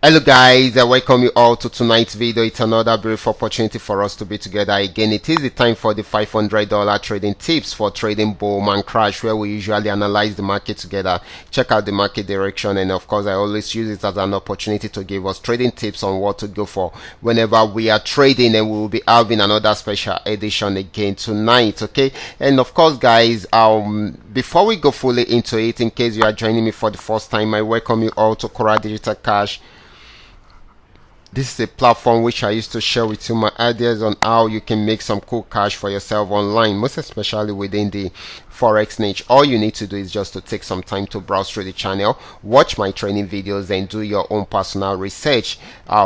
Hello guys, I welcome you all to tonight's video. It's another brief opportunity for us to be together again. It is the time for the $500 trading tips for trading boom and crash, where we usually analyze the market together, check out the market direction, and of course I always use it as an opportunity to give us trading tips on what to go for whenever we are trading, and we will be having another special edition again tonight. Okay, and of course guys, before we go fully into it, in case you are joining me for the first time, I welcome you all to Qora Digital Cash. This is a platform which I used to share with you my ideas on how you can make some cool cash for yourself online, most especially within the forex niche. All you need to do is just to take some time to browse through the channel, watch my training videos, and do your own personal research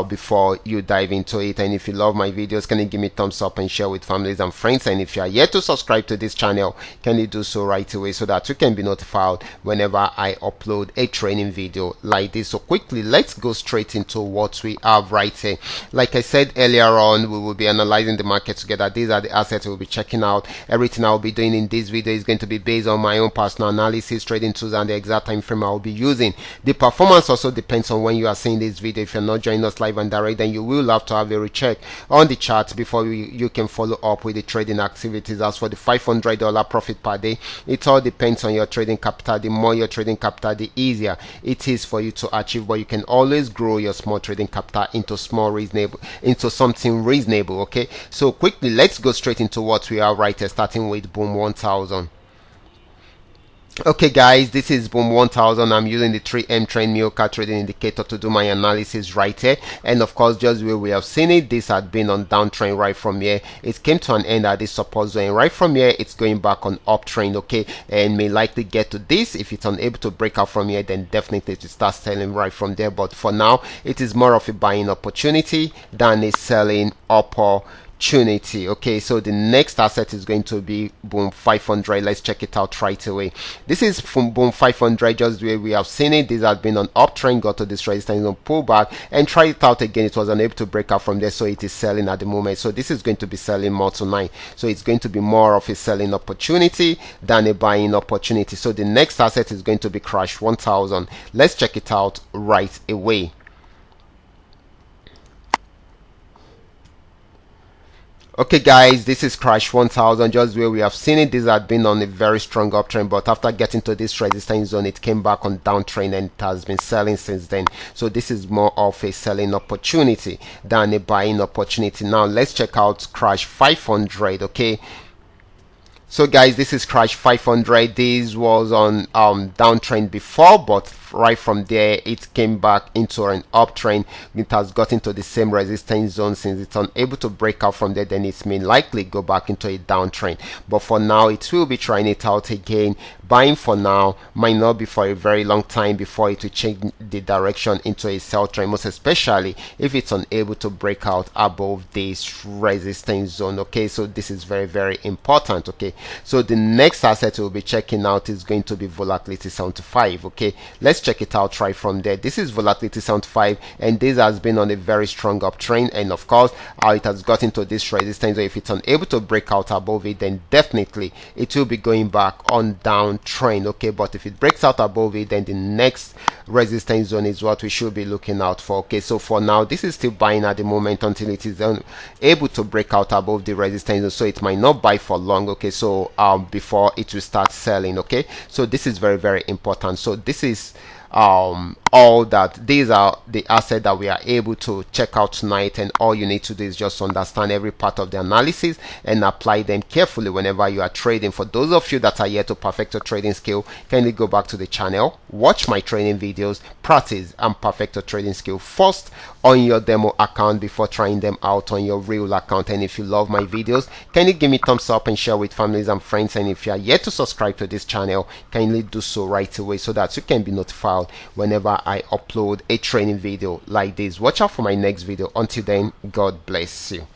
before you dive into it. And if you love my videos, can you give me a thumbs up and share with families and friends? And if you are yet to subscribe to this channel, can you do so right away so that you can be notified whenever I upload a training video like this? So quickly, let's go straight into what we have right here. Like I said earlier on, we will be analyzing the market together. These are the assets we'll be checking out. Everything I'll be doing in this video is going to be based on my own personal analysis, trading tools, and the exact time frame I'll be using. The performance also depends on when you are seeing this video. If you're not joining us live and direct, then you will have to have a recheck on the chart before you can follow up with the trading activities. As for the $500 profit per day, it all depends on your trading capital. The more your trading capital, the easier it is for you to achieve, but you can always grow your small trading capital into something reasonable. Okay, so quickly, let's go straight into what we are right here, starting with boom 1000. Okay guys, this is boom 1000. I'm using the 3M trend Mioka trading indicator to do my analysis right here, and of course, just where we have seen it, this had been on downtrend. Right from here it came to an end at this support zone. Right from here it's going back on uptrend, okay, and may likely get to this. If it's unable to break out from here, then definitely to start selling right from there, but for now it is more of a buying opportunity than a selling opportunity. Okay, so the next asset is going to be boom 500. Let's check it out right away. This is from boom 500, just where we have seen it. This has been on uptrend, got to this resistance on pullback and try it out again. It was unable to break out from there, so it is selling at the moment. So this is going to be selling more tonight, so it's going to be more of a selling opportunity than a buying opportunity. So the next asset is going to be crash 1000. Let's check it out right away. Okay guys, this is crash 1000, just where we have seen it. This had been on a very strong uptrend, but after getting to this resistance zone, it came back on downtrend and it has been selling since then. So this is more of a selling opportunity than a buying opportunity. Now let's check out crash 500. Okay, so guys, this is crash 500. This was on downtrend before, but right from there it came back into an uptrend. It has got into the same resistance zone. Since it's unable to break out from there, then it may likely go back into a downtrend, but for now it will be trying it out again. Buying for now, might not be for a very long time before it will change the direction into a sell trend, most especially if it's unable to break out above this resistance zone. Okay, so this is very, very important. Okay, so the next asset we'll be checking out is going to be volatility 75. Okay, let's check it out right from there. This is volatility 75, and this has been on a very strong uptrend, and of course it has got into this resistance. So if it's unable to break out above it, then definitely it will be going back on down trend. Okay, but if it breaks out above it, then the next resistance zone is what we should be looking out for. Okay, so for now this is still buying at the moment until it is able to break out above the resistance zone, so it might not buy for long. Okay, so before it will start selling. Okay, so this is very, very important. So this is all that. These are the assets that we are able to check out tonight, and all you need to do is just understand every part of the analysis and apply them carefully whenever you are trading. For those of you that are yet to perfect your trading skill, kindly go back to the channel, watch my training videos, practice and perfect your trading skill first on your demo account before trying them out on your real account. And if you love my videos, kindly give me thumbs up and share with families and friends. And if you are yet to subscribe to this channel, kindly do so right away so that you can be notified whenever I upload a training video like this. Watch out for my next video. Until then, God bless you.